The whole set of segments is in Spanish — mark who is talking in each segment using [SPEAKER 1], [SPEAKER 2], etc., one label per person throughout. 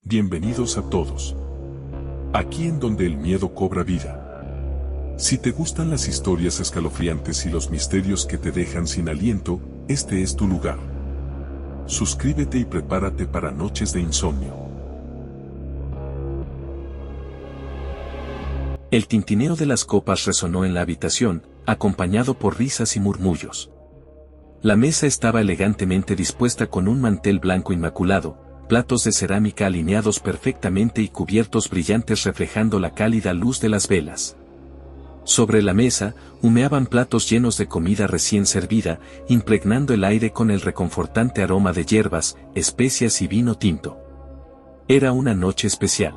[SPEAKER 1] Bienvenidos a todos. Aquí en donde el miedo cobra vida. Si te gustan las historias escalofriantes y los misterios que te dejan sin aliento, este es tu lugar. Suscríbete y prepárate para noches de insomnio.
[SPEAKER 2] El tintineo de las copas resonó en la habitación, acompañado por risas y murmullos. La mesa estaba elegantemente dispuesta con un mantel blanco inmaculado, platos de cerámica alineados perfectamente y cubiertos brillantes reflejando la cálida luz de las velas. Sobre la mesa, humeaban platos llenos de comida recién servida, impregnando el aire con el reconfortante aroma de hierbas, especias y vino tinto. Era una noche especial.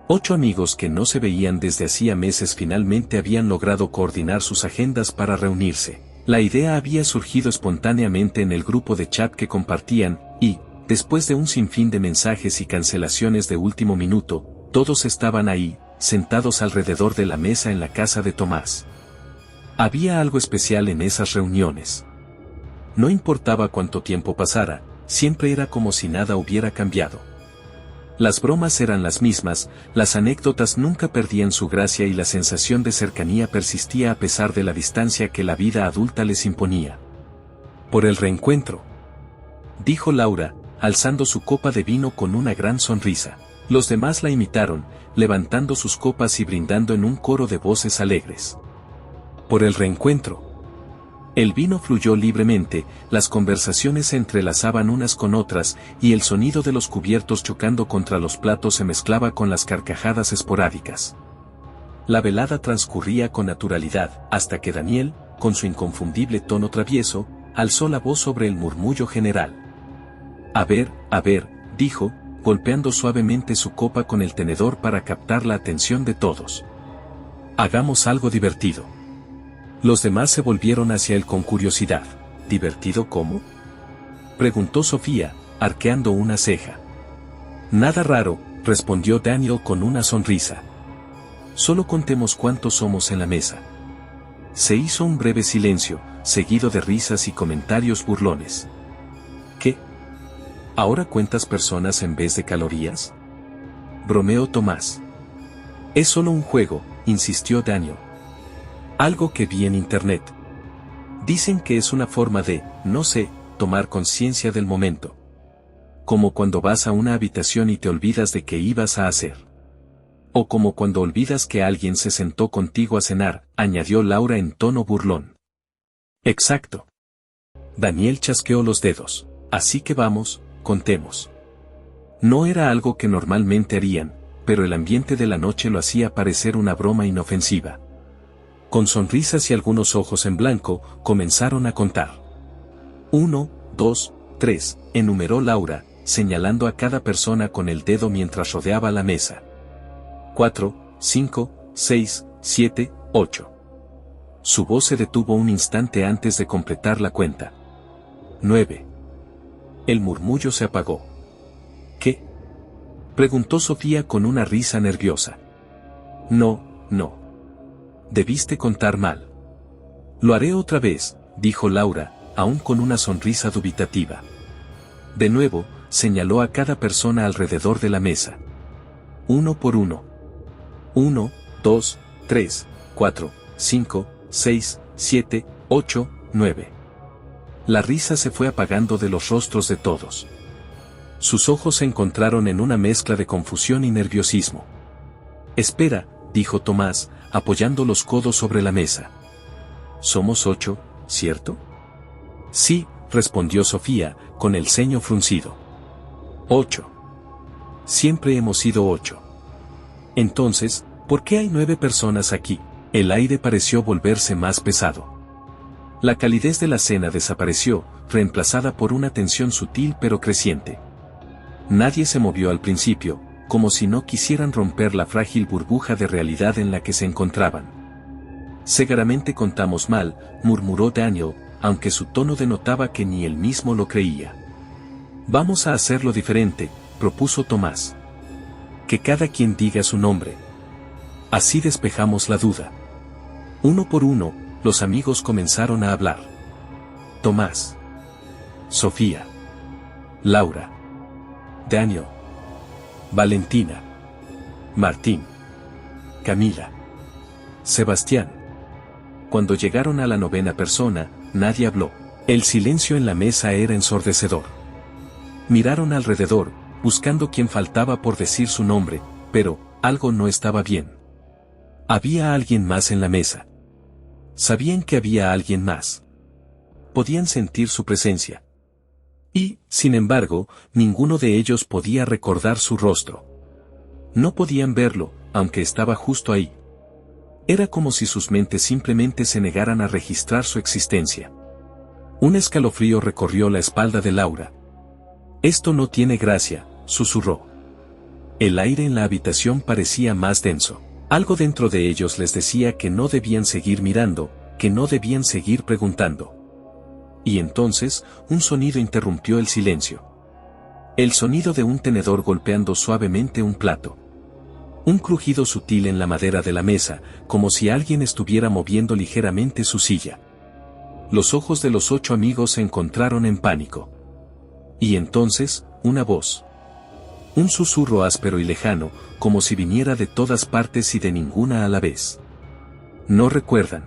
[SPEAKER 2] 8 amigos que no se veían desde hacía meses finalmente habían logrado coordinar sus agendas para reunirse. La idea había surgido espontáneamente en el grupo de chat que compartían, y, después de un sinfín de mensajes y cancelaciones de último minuto, todos estaban ahí, sentados alrededor de la mesa en la casa de Tomás. Había algo especial en esas reuniones. No importaba cuánto tiempo pasara, siempre era como si nada hubiera cambiado. Las bromas eran las mismas, las anécdotas nunca perdían su gracia y la sensación de cercanía persistía a pesar de la distancia que la vida adulta les imponía. Por el reencuentro, dijo Laura, alzando su copa de vino con una gran sonrisa. Los demás la imitaron, levantando sus copas y brindando en un coro de voces alegres. Por el reencuentro. El vino fluyó libremente, las conversaciones se entrelazaban unas con otras, y el sonido de los cubiertos chocando contra los platos se mezclaba con las carcajadas esporádicas. La velada transcurría con naturalidad, hasta que Daniel, con su inconfundible tono travieso, alzó la voz sobre el murmullo general. A ver, dijo, golpeando suavemente su copa con el tenedor para captar la atención de todos. Hagamos algo divertido. Los demás se volvieron hacia él con curiosidad. ¿Divertido cómo?, preguntó Sofía, arqueando una ceja. Nada raro, respondió Daniel con una sonrisa. Solo contemos cuántos somos en la mesa. Se hizo un breve silencio, seguido de risas y comentarios burlones. ¿Qué? ¿Ahora cuentas personas en vez de calorías?, bromeó Tomás. Es solo un juego, insistió Daniel. Algo que vi en internet. Dicen que es una forma de, no sé, tomar conciencia del momento. Como cuando vas a una habitación y te olvidas de qué ibas a hacer. O como cuando olvidas que alguien se sentó contigo a cenar, añadió Laura en tono burlón. Exacto. Daniel chasqueó los dedos. Así que vamos, contemos. No era algo que normalmente harían, pero el ambiente de la noche lo hacía parecer una broma inofensiva. Con sonrisas y algunos ojos en blanco, comenzaron a contar. 1, 2, 3, enumeró Laura, señalando a cada persona con el dedo mientras rodeaba la mesa. 4, 5, 6, 7, 8. Su voz se detuvo un instante antes de completar la cuenta. 9. El murmullo se apagó. ¿Qué?, preguntó Sofía con una risa nerviosa. No. Debiste contar mal. Lo haré otra vez, dijo Laura, aún con una sonrisa dubitativa. De nuevo, señaló a cada persona alrededor de la mesa. 1 por 1. 1, 2, 3, 4, 5, 6, 7, 8, 9. La risa se fue apagando de los rostros de todos. Sus ojos se encontraron en una mezcla de confusión y nerviosismo. Espera, dijo Tomás, apoyando los codos sobre la mesa. Somos 8, ¿cierto? Sí, respondió Sofía, con el ceño fruncido. 8. Siempre hemos sido 8. Entonces, ¿por qué hay 9 personas aquí? El aire pareció volverse más pesado. La calidez de la cena desapareció, reemplazada por una tensión sutil pero creciente. Nadie se movió al principio, como si no quisieran romper la frágil burbuja de realidad en la que se encontraban. Seguramente contamos mal, murmuró Daniel, aunque su tono denotaba que ni él mismo lo creía. Vamos a hacerlo diferente, propuso Tomás. Que cada quien diga su nombre. Así despejamos la duda. Uno por uno, los amigos comenzaron a hablar. Tomás. Sofía. Laura. Daniel. Valentina, Martín, Camila, Sebastián. Cuando llegaron a la 9ª persona, nadie habló. El silencio en la mesa era ensordecedor. Miraron alrededor, buscando quién faltaba por decir su nombre, pero algo no estaba bien. Había alguien más en la mesa. Sabían que había alguien más. Podían sentir su presencia. Y, sin embargo, ninguno de ellos podía recordar su rostro. No podían verlo, aunque estaba justo ahí. Era como si sus mentes simplemente se negaran a registrar su existencia. Un escalofrío recorrió la espalda de Laura. «Esto no tiene gracia», susurró. El aire en la habitación parecía más denso. Algo dentro de ellos les decía que no debían seguir mirando, que no debían seguir preguntando. Y entonces, un sonido interrumpió el silencio. El sonido de un tenedor golpeando suavemente un plato. Un crujido sutil en la madera de la mesa, como si alguien estuviera moviendo ligeramente su silla. Los ojos de los 8 amigos se encontraron en pánico. Y entonces, una voz. Un susurro áspero y lejano, como si viniera de todas partes y de ninguna a la vez. No recuerdan.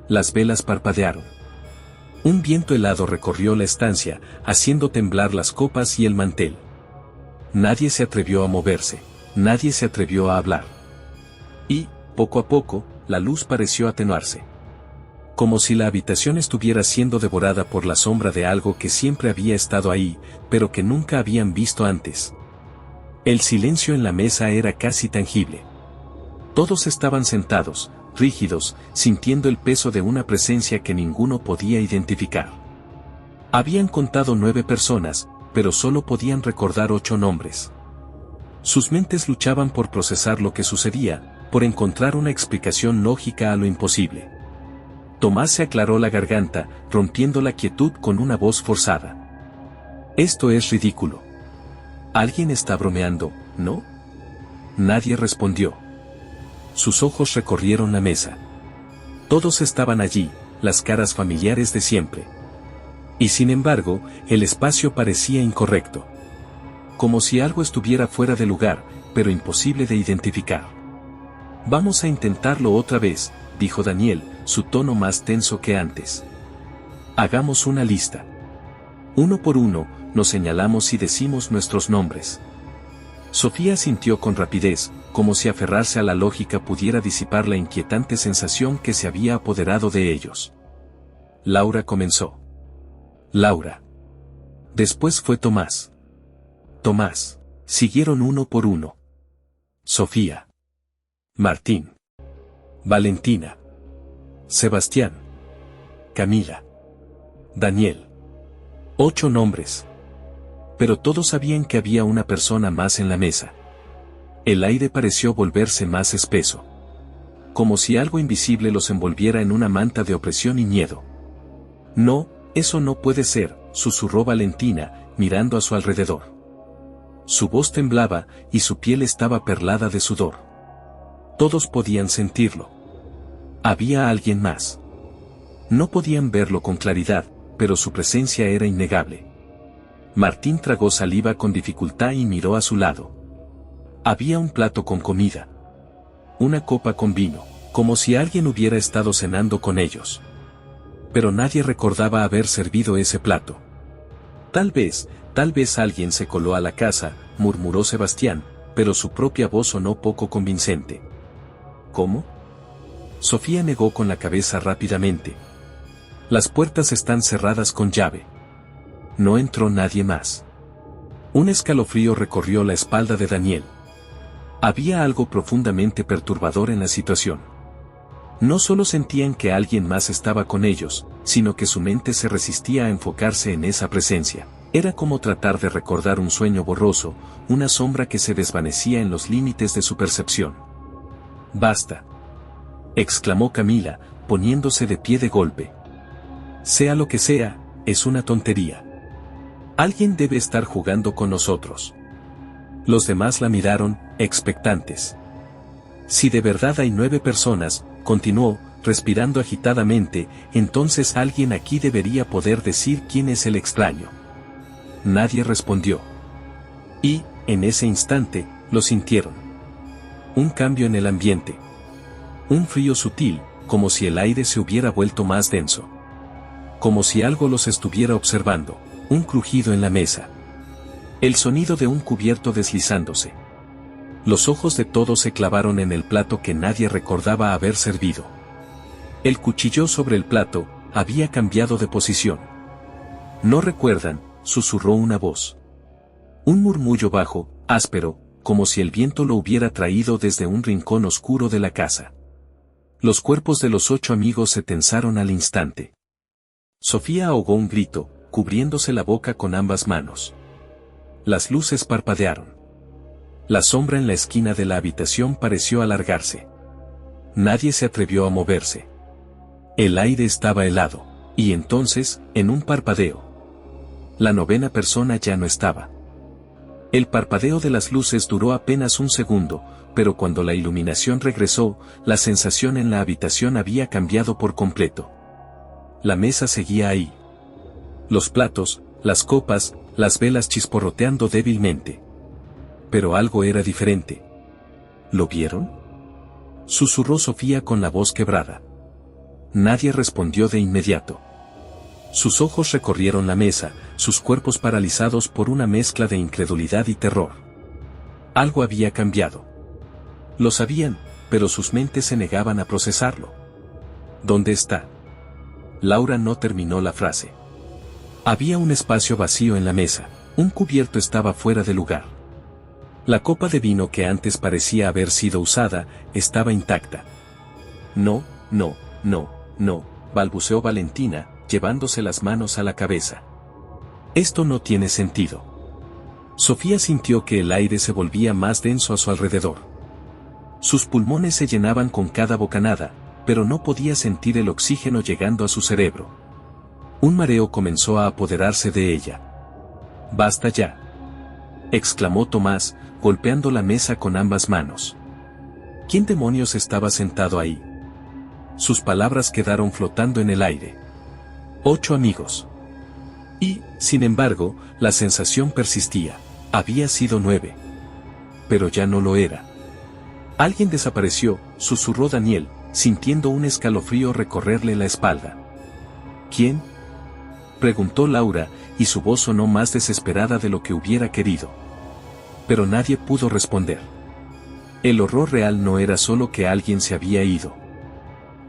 [SPEAKER 2] Las velas parpadearon. Un viento helado recorrió la estancia, haciendo temblar las copas y el mantel. Nadie se atrevió a moverse, nadie se atrevió a hablar. Y, poco a poco, la luz pareció atenuarse. Como si la habitación estuviera siendo devorada por la sombra de algo que siempre había estado ahí, pero que nunca habían visto antes. El silencio en la mesa era casi tangible. Todos estaban sentados, rígidos, sintiendo el peso de una presencia que ninguno podía identificar. Habían contado 9 personas, pero solo podían recordar 8 nombres. Sus mentes luchaban por procesar lo que sucedía, por encontrar una explicación lógica a lo imposible. Tomás se aclaró la garganta, rompiendo la quietud con una voz forzada. «Esto es ridículo. Alguien está bromeando, ¿no?» Nadie respondió. Sus ojos recorrieron la mesa. Todos estaban allí, las caras familiares de siempre. Y sin embargo, el espacio parecía incorrecto. Como si algo estuviera fuera de lugar, pero imposible de identificar. «Vamos a intentarlo otra vez», dijo Daniel, su tono más tenso que antes. «Hagamos una lista. Uno por uno, nos señalamos y decimos nuestros nombres». Sofía sintió con rapidez, como si aferrarse a la lógica pudiera disipar la inquietante sensación que se había apoderado de ellos. Laura comenzó. Laura. Después fue Tomás. Tomás. Siguieron uno por uno. Sofía. Martín. Valentina. Sebastián. Camila. Daniel. 8 nombres. Pero todos sabían que había una persona más en la mesa. El aire pareció volverse más espeso. Como si algo invisible los envolviera en una manta de opresión y miedo. «No, eso no puede ser», susurró Valentina, mirando a su alrededor. Su voz temblaba, y su piel estaba perlada de sudor. Todos podían sentirlo. Había alguien más. No podían verlo con claridad, pero su presencia era innegable. Martín tragó saliva con dificultad y miró a su lado. Había un plato con comida. Una copa con vino, como si alguien hubiera estado cenando con ellos. Pero nadie recordaba haber servido ese plato. Tal vez alguien se coló a la casa, murmuró Sebastián, pero su propia voz sonó poco convincente. ¿Cómo? Sofía negó con la cabeza rápidamente. Las puertas están cerradas con llave. No entró nadie más. Un escalofrío recorrió la espalda de Daniel. Había algo profundamente perturbador en la situación. No solo sentían que alguien más estaba con ellos, sino que su mente se resistía a enfocarse en esa presencia. Era como tratar de recordar un sueño borroso, una sombra que se desvanecía en los límites de su percepción. «Basta», exclamó Camila, poniéndose de pie de golpe. «Sea lo que sea, es una tontería. Alguien debe estar jugando con nosotros». Los demás la miraron, expectantes. «Si de verdad hay 9 personas», continuó, respirando agitadamente, «entonces alguien aquí debería poder decir quién es el extraño». Nadie respondió. Y, en ese instante, lo sintieron. Un cambio en el ambiente. Un frío sutil, como si el aire se hubiera vuelto más denso. Como si algo los estuviera observando. Un crujido en la mesa. El sonido de un cubierto deslizándose. Los ojos de todos se clavaron en el plato que nadie recordaba haber servido. El cuchillo sobre el plato había cambiado de posición. «¿No recuerdan?», susurró una voz. Un murmullo bajo, áspero, como si el viento lo hubiera traído desde un rincón oscuro de la casa. Los cuerpos de los 8 amigos se tensaron al instante. Sofía ahogó un grito, cubriéndose la boca con ambas manos. Las luces parpadearon. La sombra en la esquina de la habitación pareció alargarse. Nadie se atrevió a moverse. El aire estaba helado, y entonces, en un parpadeo, la 9ª persona ya no estaba. El parpadeo de las luces duró apenas un segundo, pero cuando la iluminación regresó, la sensación en la habitación había cambiado por completo. La mesa seguía ahí. Los platos, las copas, las velas chisporroteando débilmente. Pero algo era diferente. ¿Lo vieron?, susurró Sofía con la voz quebrada. Nadie respondió de inmediato. Sus ojos recorrieron la mesa, sus cuerpos paralizados por una mezcla de incredulidad y terror. Algo había cambiado. Lo sabían, pero sus mentes se negaban a procesarlo. ¿Dónde está? Laura no terminó la frase. Había un espacio vacío en la mesa, un cubierto estaba fuera de lugar. La copa de vino que antes parecía haber sido usada, estaba intacta. No, balbuceó Valentina, llevándose las manos a la cabeza. Esto no tiene sentido. Sofía sintió que el aire se volvía más denso a su alrededor. Sus pulmones se llenaban con cada bocanada, pero no podía sentir el oxígeno llegando a su cerebro. Un mareo comenzó a apoderarse de ella. «Basta ya», exclamó Tomás, golpeando la mesa con ambas manos. ¿Quién demonios estaba sentado ahí? Sus palabras quedaron flotando en el aire. 8 amigos. Y, sin embargo, la sensación persistía. Había sido 9. Pero ya no lo era. Alguien desapareció, susurró Daniel, sintiendo un escalofrío recorrerle la espalda. ¿Quién?, preguntó Laura, y su voz sonó más desesperada de lo que hubiera querido. Pero nadie pudo responder. El horror real no era solo que alguien se había ido.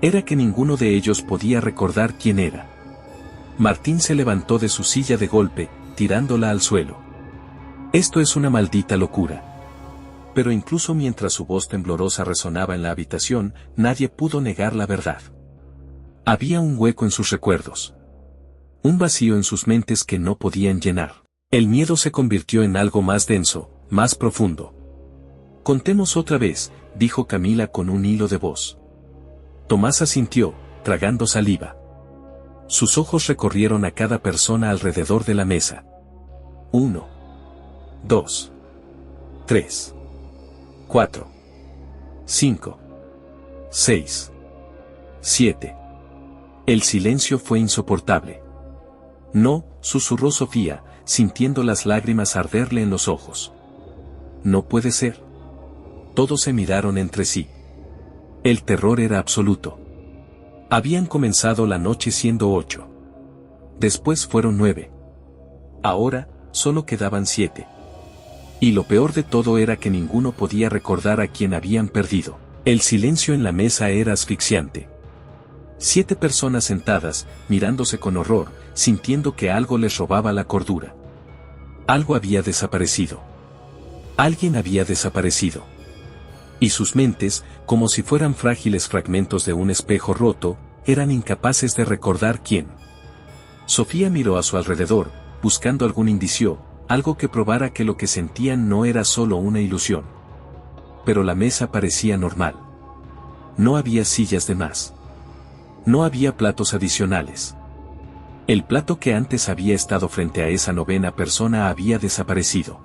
[SPEAKER 2] Era que ninguno de ellos podía recordar quién era. Martín se levantó de su silla de golpe, tirándola al suelo. Esto es una maldita locura. Pero incluso mientras su voz temblorosa resonaba en la habitación, nadie pudo negar la verdad. Había un hueco en sus recuerdos. Un vacío en sus mentes que no podían llenar. El miedo se convirtió en algo más denso, más profundo. «Contemos otra vez», dijo Camila con un hilo de voz. Tomás asintió, tragando saliva. Sus ojos recorrieron a cada persona alrededor de la mesa. 1, 2, 3, 4, 5, 6, 7. El silencio fue insoportable. «No», susurró Sofía, sintiendo las lágrimas arderle en los ojos. «No puede ser». Todos se miraron entre sí. El terror era absoluto. Habían comenzado la noche siendo 8. Después fueron 9. Ahora, solo quedaban 7. Y lo peor de todo era que ninguno podía recordar a quien habían perdido. El silencio en la mesa era asfixiante. 7 personas sentadas, mirándose con horror, sintiendo que algo les robaba la cordura. Algo había desaparecido. Alguien había desaparecido. Y sus mentes, como si fueran frágiles fragmentos de un espejo roto, eran incapaces de recordar quién. Sofía miró a su alrededor, buscando algún indicio, algo que probara que lo que sentían no era solo una ilusión. Pero la mesa parecía normal. No había sillas de más. No había platos adicionales. El plato que antes había estado frente a esa 9ª persona había desaparecido.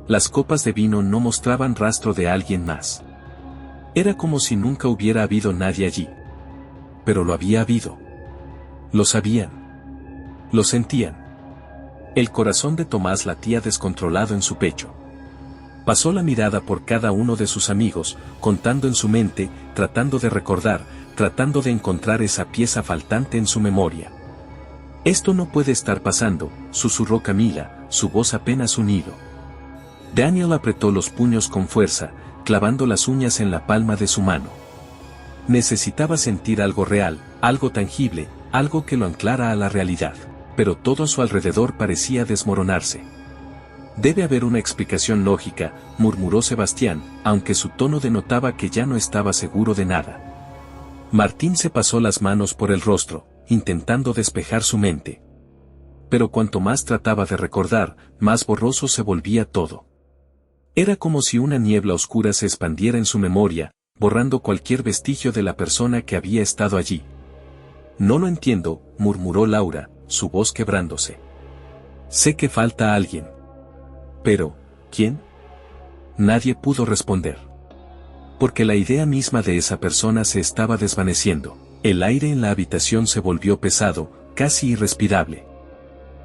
[SPEAKER 2] Las copas de vino no mostraban rastro de alguien más. Era como si nunca hubiera habido nadie allí. Pero lo había habido. Lo sabían. Lo sentían. El corazón de Tomás latía descontrolado en su pecho. Pasó la mirada por cada uno de sus amigos, contando en su mente, tratando de recordar, tratando de encontrar esa pieza faltante en su memoria. Esto no puede estar pasando, susurró Camila, su voz apenas un hilo. Daniel apretó los puños con fuerza, clavando las uñas en la palma de su mano. Necesitaba sentir algo real, algo tangible, algo que lo anclara a la realidad, pero todo a su alrededor parecía desmoronarse. Debe haber una explicación lógica, murmuró Sebastián, aunque su tono denotaba que ya no estaba seguro de nada. Martín se pasó las manos por el rostro, intentando despejar su mente. Pero cuanto más trataba de recordar, más borroso se volvía todo. Era como si una niebla oscura se expandiera en su memoria, borrando cualquier vestigio de la persona que había estado allí. No lo entiendo, murmuró Laura, su voz quebrándose. Sé que falta alguien. Pero, ¿quién? Nadie pudo responder. Porque la idea misma de esa persona se estaba desvaneciendo. El aire en la habitación se volvió pesado, casi irrespirable.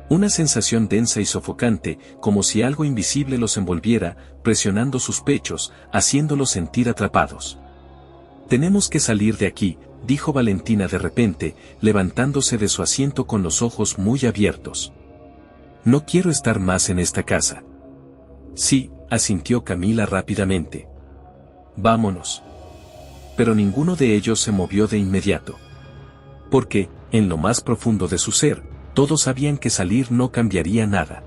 [SPEAKER 2] Una sensación densa y sofocante, como si algo invisible los envolviera, presionando sus pechos, haciéndolos sentir atrapados. Tenemos que salir de aquí, dijo Valentina de repente, levantándose de su asiento con los ojos muy abiertos. No quiero estar más en esta casa. Sí, asintió Camila rápidamente. Vámonos. Pero ninguno de ellos se movió de inmediato. Porque, en lo más profundo de su ser, todos sabían que salir no cambiaría nada.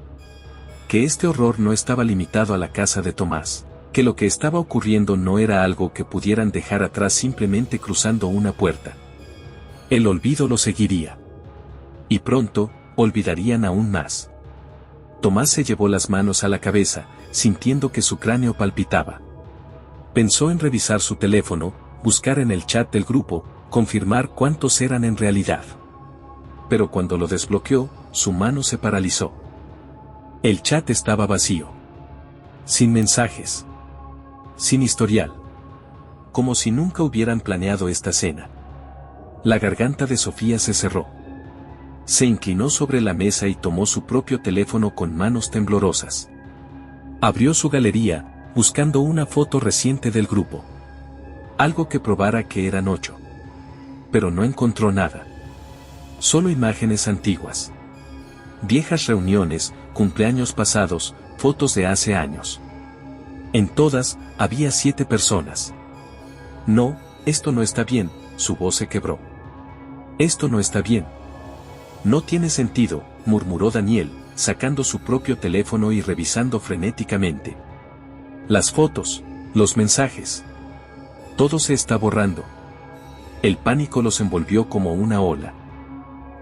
[SPEAKER 2] Que este horror no estaba limitado a la casa de Tomás, que lo que estaba ocurriendo no era algo que pudieran dejar atrás simplemente cruzando una puerta. El olvido lo seguiría. Y pronto, olvidarían aún más. Tomás se llevó las manos a la cabeza, sintiendo que su cráneo palpitaba. Pensó en revisar su teléfono, buscar en el chat del grupo, confirmar cuántos eran en realidad. Pero cuando lo desbloqueó, su mano se paralizó. El chat estaba vacío. Sin mensajes. Sin historial. Como si nunca hubieran planeado esta cena. La garganta de Sofía se cerró. Se inclinó sobre la mesa y tomó su propio teléfono con manos temblorosas. Abrió su galería, buscando una foto reciente del grupo. Algo que probara que eran 8. Pero no encontró nada. Solo imágenes antiguas. Viejas reuniones, cumpleaños pasados, fotos de hace años. En todas, había 7 personas. No, esto no está bien, su voz se quebró. Esto no está bien. No tiene sentido, murmuró Daniel, sacando su propio teléfono y revisando frenéticamente. Las fotos, los mensajes. Todo se está borrando. El pánico los envolvió como una ola.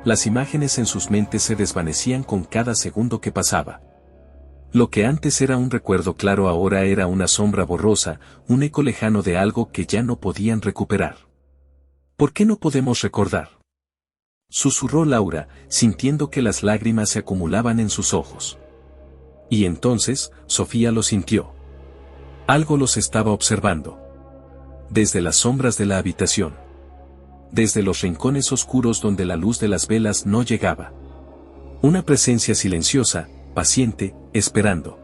[SPEAKER 2] Las imágenes en sus mentes se desvanecían con cada segundo que pasaba. Lo que antes era un recuerdo claro ahora era una sombra borrosa, un eco lejano de algo que ya no podían recuperar. ¿Por qué no podemos recordar? Susurró Laura, sintiendo que las lágrimas se acumulaban en sus ojos. Y entonces, Sofía lo sintió. Algo los estaba observando. Desde las sombras de la habitación. Desde los rincones oscuros donde la luz de las velas no llegaba. Una presencia silenciosa, paciente, esperando.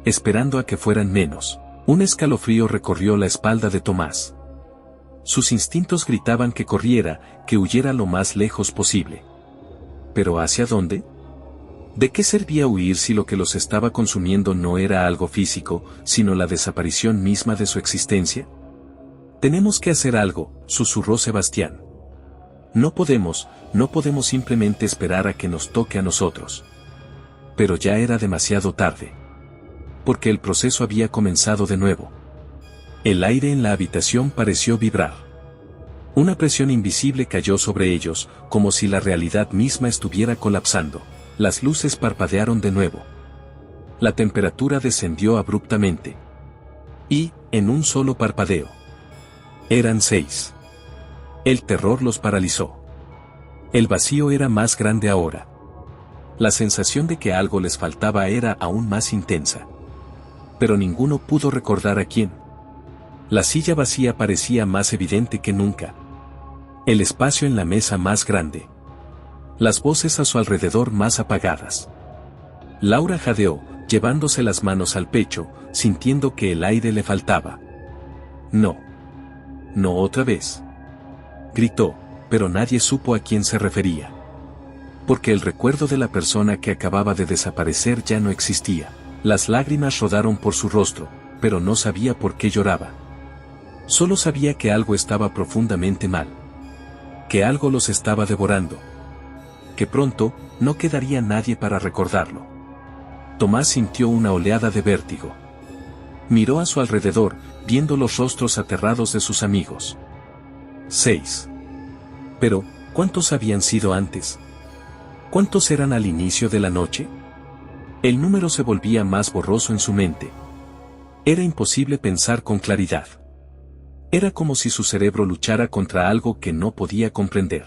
[SPEAKER 2] Esperando a que fueran menos. Un escalofrío recorrió la espalda de Tomás. Sus instintos gritaban que corriera, que huyera lo más lejos posible. ¿Pero hacia dónde? ¿De qué servía huir si lo que los estaba consumiendo no era algo físico, sino la desaparición misma de su existencia? Tenemos que hacer algo, susurró Sebastián. No podemos simplemente esperar a que nos toque a nosotros. Pero ya era demasiado tarde. Porque el proceso había comenzado de nuevo. El aire en la habitación pareció vibrar. Una presión invisible cayó sobre ellos, como si la realidad misma estuviera colapsando. Las luces parpadearon de nuevo. La temperatura descendió abruptamente. Y, en un solo parpadeo. Eran 6. El terror los paralizó. El vacío era más grande ahora. La sensación de que algo les faltaba era aún más intensa. Pero ninguno pudo recordar a quién. La silla vacía parecía más evidente que nunca. El espacio en la mesa más grande. Las voces a su alrededor más apagadas. Laura jadeó, llevándose las manos al pecho, sintiendo que el aire le faltaba. No. No otra vez. Gritó, pero nadie supo a quién se refería. Porque el recuerdo de la persona que acababa de desaparecer ya no existía. Las lágrimas rodaron por su rostro, pero no sabía por qué lloraba. Solo sabía que algo estaba profundamente mal. Que algo los estaba devorando. Que pronto, no quedaría nadie para recordarlo. Tomás sintió una oleada de vértigo. Miró a su alrededor, viendo los rostros aterrados de sus amigos. 6. Pero, ¿cuántos habían sido antes? ¿Cuántos eran al inicio de la noche? El número se volvía más borroso en su mente. Era imposible pensar con claridad. Era como si su cerebro luchara contra algo que no podía comprender.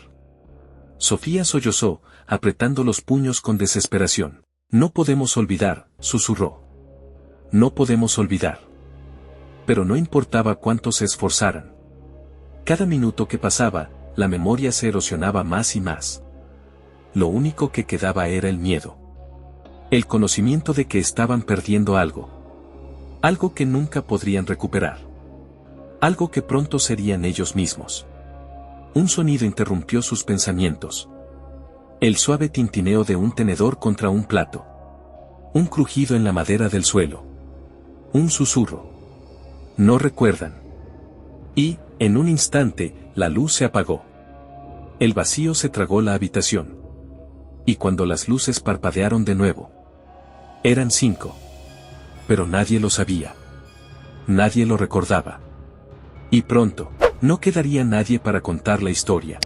[SPEAKER 2] Sofía sollozó, apretando los puños con desesperación. No podemos olvidar, susurró. No podemos olvidar. Pero no importaba cuánto se esforzaran. Cada minuto que pasaba, la memoria se erosionaba más y más. Lo único que quedaba era el miedo. El conocimiento de que estaban perdiendo algo. Algo que nunca podrían recuperar. Algo que pronto serían ellos mismos. Un sonido interrumpió sus pensamientos. El suave tintineo de un tenedor contra un plato. Un crujido en la madera del suelo. Un susurro. No recuerdan. Y, en un instante, la luz se apagó. El vacío se tragó la habitación. Y cuando las luces parpadearon de nuevo. Eran 5. Pero nadie lo sabía. Nadie lo recordaba. Y pronto, no quedaría nadie para contar la historia.